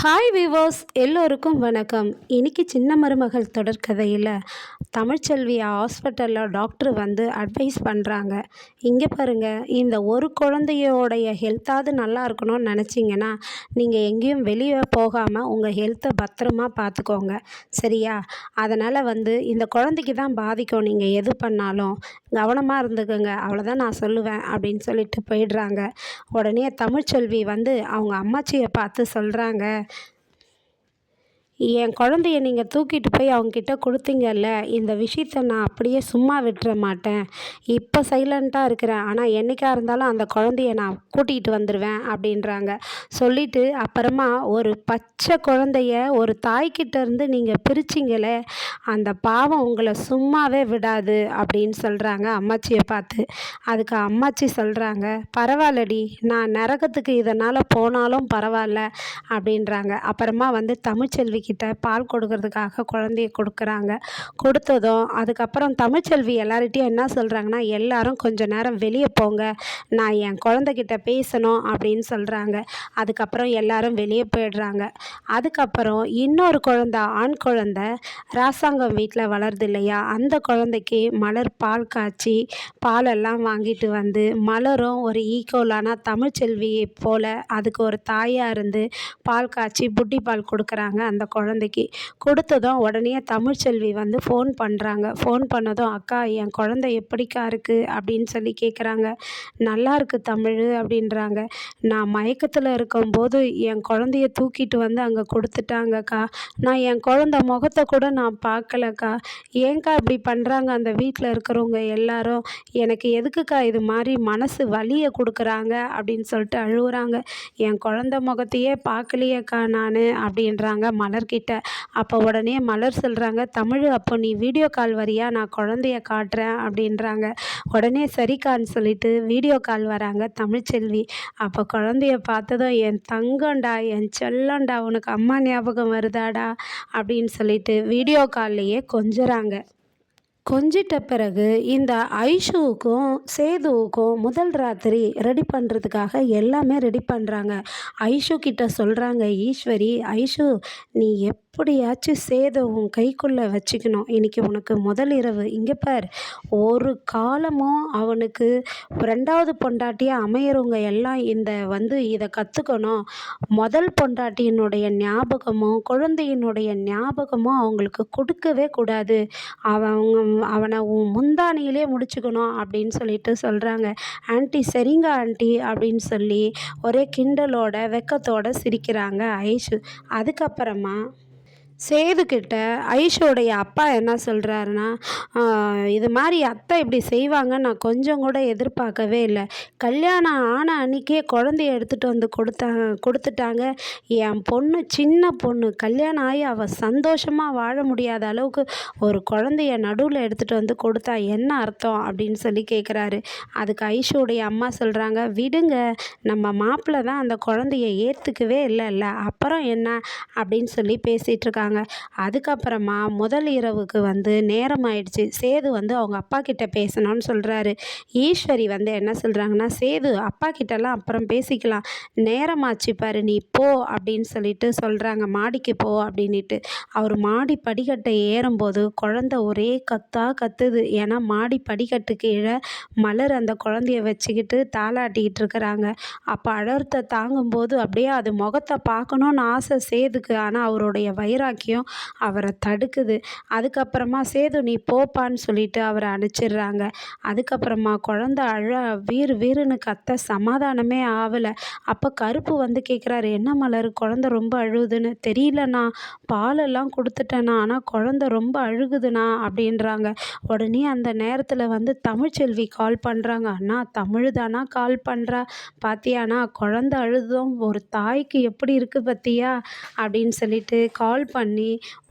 Hi விவோஸ் எல்லோருக்கும் வணக்கம். இன்னைக்கு சின்ன மருமகள் தொடர்கதையில் தமிழ்ச்செல்வி ஹாஸ்பிட்டலில் டாக்டர் வந்து அட்வைஸ் பண்ணுறாங்க. இங்கே பாருங்கள், இந்த ஒரு குழந்தையோடைய ஹெல்த்தாவது நல்லா இருக்கணும்னு நினச்சிங்கன்னா நீங்கள் எங்கேயும் வெளியே போகாமல் உங்கள் ஹெல்த்தை பத்திரமா பார்த்துக்கோங்க, சரியா? அதனால் வந்து இந்த குழந்தைக்கு தான் பாதிக்கும், நீங்கள் எது பண்ணாலும் கவனமாக இருந்துக்கோங்க, அவ்வளோதான் நான் சொல்லுவேன் அப்படின்னு சொல்லிட்டு போயிடுறாங்க. உடனே தமிழ்ச்செல்வி வந்து அவங்க அம்மாச்சியை பார்த்து சொல்கிறாங்க, என் குழந்தைய நீங்கள் தூக்கிட்டு போய் அவங்கக்கிட்ட கொடுத்தீங்கல்ல, இந்த விஷயத்த நான் அப்படியே சும்மா விட்டுற மாட்டேன். இப்போ சைலண்ட்டாக இருக்கிறேன், ஆனால் என்றைக்கா இருந்தாலும் அந்த குழந்தைய நான் கூட்டிகிட்டு வந்துடுவேன் அப்படின்றாங்க. சொல்லிவிட்டு அப்புறமா ஒரு பச்சை குழந்தைய ஒரு தாய்கிட்ட இருந்து நீங்கள் பிரிச்சிங்களே, அந்த பாவம் உங்களை சும்மாவே விடாது அப்படின்னு சொல்கிறாங்க அம்மாச்சியை பார்த்து. அதுக்கு அம்மாச்சி சொல்கிறாங்க, பரவாயில்லடி, நான் நரகத்துக்கு இதனால் போனாலும் பரவாயில்ல அப்படின்றாங்க. அப்புறமா வந்து தமிழ்ச்செல்வி கிட்ட பால் கொடுக்கறதுக்காக குழந்தைய கொடுக்குறாங்க. கொடுத்ததும் அதுக்கப்புறம் தமிழ்ச்செல்வி எல்லார்கிட்டையும் என்ன சொல்கிறாங்கன்னா, எல்லாரும் கொஞ்ச நேரம் வெளியே போங்க, நான் என் குழந்தைகிட்ட பேசணும் அப்படின்னு சொல்கிறாங்க. அதுக்கப்புறம் எல்லாரும் வெளியே போயிடுறாங்க. அதுக்கப்புறம் இன்னொரு குழந்தை, ஆண் குழந்தை ராசாங்கம் வீட்டில் வளருது இல்லையா, அந்த குழந்தைக்கு மலர் பால் காய்ச்சி பாலெல்லாம் வாங்கிட்டு வந்து, மலரும் ஒரு ஈக்குவலான தமிழ்ச்செல்வியை போல் அதுக்கு ஒரு தாயாக இருந்து பால் காய்ச்சி புட்டி பால் கொடுக்குறாங்க அந்த குழந்தைக்கு. கொடுத்ததும் உடனே தமிழ்ச்செல்வி வந்து ஃபோன் பண்ணுறாங்க. ஃபோன் பண்ணதும், அக்கா என் குழந்தை எப்படிக்கா இருக்குது அப்படின்னு சொல்லி கேட்குறாங்க. நல்லா இருக்கு தமிழ் அப்படின்றாங்க. நான் மயக்கத்தில் இருக்கும்போது என் குழந்தைய தூக்கிட்டு வந்து அங்கே கொடுத்துட்டாங்கக்கா, நான் என் குழந்தை முகத்தை கூட நான் பார்க்கலக்கா, ஏங்க்கா இப்படி பண்ணுறாங்க அந்த வீட்டில் இருக்கிறவங்க எல்லாரும், எனக்கு எதுக்குக்கா இது மாதிரி மனசு வலியை கொடுக்குறாங்க அப்படின்னு சொல்லிட்டு அழுகுறாங்க. என் குழந்தை முகத்தையே பார்க்கலையேக்கா நான் அப்படின்றாங்க மலர்கிட்ட. அப்போ உடனே மலர் சொல்கிறாங்க, தமிழ் அப்போ நீ வீடியோ கால் வரியா, நான் குழந்தைய காட்டுறேன் அப்படின்றாங்க. உடனே சரிக்கான்னு சொல்லிட்டு வீடியோ கால் வராங்க தமிழ்ச்செல்வி. அப்போ குழந்தைய பார்த்ததும், என் தங்கம்டா, என் செல்லம்டா, உனக்கு அம்மா ஞாபகம் வருதாடா அப்படின்னு சொல்லிட்டு வீடியோ கால்லையே கொஞ்சுறாங்க. கொஞ்சிட்ட பிறகு இந்த ஐஷுவுக்கும் சேதுவுக்கும் முதல் ராத்திரி ரெடி பண்ணுறதுக்காக எல்லாமே ரெடி பண்ணுறாங்க. ஐஷு கிட்ட சொல்கிறாங்க ஈஸ்வரி, ஐஷு நீ எப்படியாச்சும் சேதை உன் கைக்குள்ளே வச்சுக்கணும், இன்றைக்கி உனக்கு முதல் இரவு, இங்கே பார், ஒரு காலமும் அவனுக்கு ரெண்டாவது பொண்டாட்டியாக அமையிறவங்க எல்லாம் இந்த வந்து இதை கற்றுக்கணும், முதல் பொண்டாட்டியினுடைய ஞாபகமும் குழந்தையினுடைய ஞாபகமும் அவங்களுக்கு கொடுக்கவே கூடாது, அவனை உன் முந்தானியிலே முடிச்சுக்கணும் அப்படின்னு சொல்லிட்டு சொல்கிறாங்க. ஆன்ட்டி சரிங்க ஆன்ட்டி அப்படின்னு சொல்லி ஒரே கிண்டலோட வெக்கத்தோட சிரிக்கிறாங்க ஐஷு. அதுக்கப்புறமா சேதுக்கிட்ட ஐஷோடைய அப்பா என்ன சொல்கிறாருன்னா, இது மாதிரி அத்தை இப்படி செய்வாங்க நான் கொஞ்சம் கூட எதிர்பார்க்கவே இல்லை, கல்யாணம் ஆன அன்றைக்கே குழந்தைய எடுத்துகிட்டு வந்து கொடுத்துட்டாங்க, என் பொண்ணு சின்ன பொண்ணு கல்யாணம் ஆகி அவள் சந்தோஷமாக வாழ முடியாத அளவுக்கு ஒரு குழந்தைய நடுவில் எடுத்துகிட்டு வந்து கொடுத்தா என்ன அர்த்தம் அப்படின்னு சொல்லி கேட்குறாரு. அதுக்கு ஐஷோடைய அம்மா சொல்கிறாங்க, விடுங்க, நம்ம மாப்பிள்ளை தான் அந்த குழந்தைய ஏற்றுக்கவே இல்லைல்ல, அப்புறம் என்ன அப்படின்னு சொல்லி பேசிகிட்டு இருக்காங்க. அதுக்கப்புறமா முதல் இரவுக்கு வந்து நேரம் ஆயிடுச்சு. சேது வந்து அவங்க அப்பா கிட்ட பேசணும்னு சொல்கிறாரு. ஈஸ்வரி வந்து என்ன சொல்கிறாங்கன்னா, சேது அப்பா கிட்டலாம் அப்புறம் பேசிக்கலாம், நேரமாச்சு பாரு நீ போ அப்படின்னு சொல்லிட்டு சொல்கிறாங்க, மாடிக்கு போ அப்படின்ட்டு. அவர் மாடி படிக்கட்டை ஏறும்போது குழந்தை ஒரே கத்துது. ஏன்னா மாடி படிக்கட்டு கீழே மலர் அந்த குழந்தைய வச்சுக்கிட்டு தாளாட்டிக்கிட்டு இருக்கிறாங்க. அப்போ அழறத்தை தாங்கும்போது அப்படியே அது முகத்தை பார்க்கணுன்னு ஆசை சேதுக்கு, ஆனால் அவருடைய வைராக்கியம் அவரை தடுக்குது. அதுக்கப்புறமா சேது நீ போப்பான்னு சொல்லிட்டு அவரை அனுப்பிச்சிடுறாங்க. அதுக்கப்புறமா குழந்தை வீருன்னு கத்த சமாதானமே ஆகலை. அப்போ கருப்பு வந்து கேட்குறாரு, என்ன மலர் குழந்தை ரொம்ப அழுகுதுன்னு. தெரியலண்ணா, பாலெல்லாம் கொடுத்துட்டேண்ணா, ஆனால் குழந்தை ரொம்ப அழுகுதுண்ணா அப்படின்றாங்க. உடனே அந்த நேரத்தில் வந்து தமிழ்ச்செல்வி கால் பண்ணுறாங்க. அண்ணா தமிழ் தானா கால் பண்ணுறா, பாத்தியாண்ணா குழந்தை அழுதும் ஒரு தாய்க்கு எப்படி இருக்குது பத்தியா அப்படின்னு சொல்லிட்டு கால் பண்ணி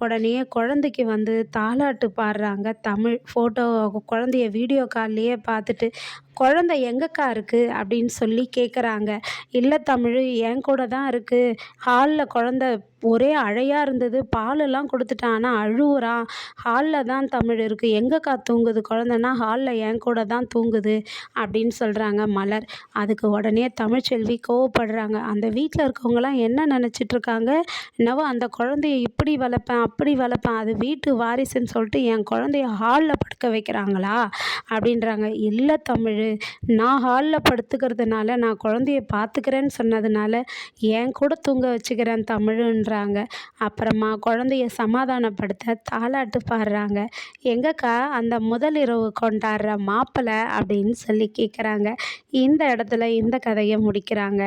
உடனே குழந்தைக்கு வந்து தாலாட்டு பாடுறாங்க தமிழ். ஃபோட்டோ குழந்தைய வீடியோ கால்லையே பார்த்துட்டு குழந்தை எங்கக்கா இருக்குது அப்படின்னு சொல்லி கேட்குறாங்க. இல்லை தமிழ், என் கூட தான் இருக்குது. ஹாலில் குழந்த ஒரே அழையாக இருந்தது, பாலெல்லாம் கொடுத்துட்டேன், ஆனால் அழுவுறான். ஹாலில் தான் தமிழ் இருக்குது. எங்கக்கா தூங்குது குழந்தன்னா, ஹாலில் என் கூட தான் தூங்குது அப்படின்னு சொல்கிறாங்க மலர். அதுக்கு உடனே தமிழ்ச்செல்வி கோவப்படுறாங்க. அந்த வீட்டில் இருக்கவங்களாம் என்ன நினச்சிட்ருக்காங்க, என்னவோ அந்த குழந்தைய இப்படி வளர்ப்பேன் அப்படி வளர்ப்பேன், அது வீட்டு வாரிசுன்னு சொல்லிட்டு என் குழந்தைய ஹாலில் படுக்க வைக்கிறாங்களா அப்படின்றாங்க. இல்லை தமிழ், நான் ஹாலில் படுத்துக்கிறதுனால, நான் குழந்தைய பார்த்துக்கிறேன்னு சொன்னதுனால என் கூட தூங்க வச்சுக்கிறேன் தமிழுன்றாங்க. அப்புறமா குழந்தைய சமாதானப்படுத்த தாலாட்டு பாடுறாங்க. எங்கக்கா அந்த முதல் இரவு கொண்டாடுற மாப்பிள்ளை அப்படின்னு சொல்லி கேட்குறாங்க. இந்த இடத்துல இந்த கதையை முடிக்கிறாங்க.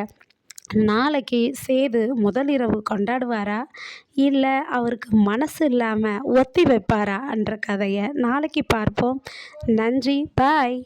நாளைக்கு சேது முதல் இரவு கொண்டாடுவாரா, இல்லை அவருக்கு மனசு இல்லாமல் ஒத்தி வைப்பாரா என்ற கதையை நாளைக்கு பார்ப்போம். நன்றி, பாய்.